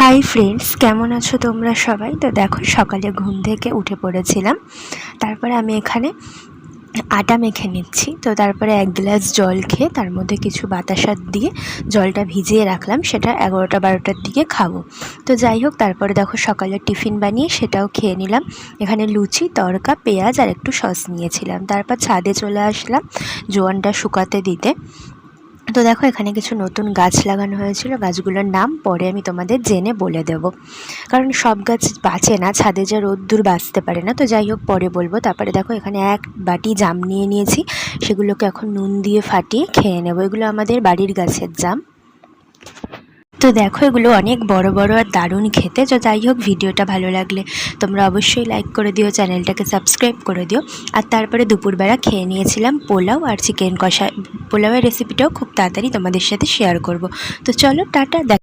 Hi friends, কেমন আছো তোমরা সবাই? তো দেখো, সকালে ঘুম থেকে উঠে পড়েছিলাম। তারপরে আমি এখানে আটা মেখে নিচ্ছি। তো তারপরে 1 গ্লাস জল খেয়ে তার মধ্যে কিছু বাতাসা দিয়ে জলটা ভিজিয়ে রাখলাম, সেটা 11টা-12টার দিকে খাবো। তো যাই হোক, তারপরে দেখো সকালে টিফিন বানিয়ে সেটাও খেয়ে নিলাম। এখানে লুচি, তড়কা, পেঁয়াজ আর একটু সস নিয়েছিলাম। তারপর ছাদে চলে আসলাম জোয়ানটা শুকাতে দিতে। তো দেখো, এখানে কিছু নতুন গাছ লাগানো হয়েছিল। গাছগুলোর নাম পরে আমি তোমাদের জেনে বলে দেব, কারণ সব গাছ বাঁচে না, ছাদে যা রোদ্দুর বাঁচতে পারে না। তো যাই হোক, পরে বলবো। তারপরে দেখো, এখানে 1 বাটি জাম নিয়ে নিয়েছি। সেগুলোকে এখন নুন দিয়ে ফাটিয়ে খেয়ে নেবো। এগুলো আমাদের বাড়ির গাছের জাম। তো দেখো, এগুলো অনেক বড় বড় আর দারুণ খেতে। তো যাই হোক, ভিডিওটা ভালো লাগলে তোমরা অবশ্যই লাইক করে দিও, চ্যানেলটাকে সাবস্ক্রাইব করে দিও। আর তারপরে দুপুরবেলা খেয়ে নিয়েছিলাম পোলাও আর চিকেন কষা। পোলাওয়ের রেসিপিটাও খুব তাড়াতাড়ি তোমাদের সাথে শেয়ার করব। তো চলো, টাটা।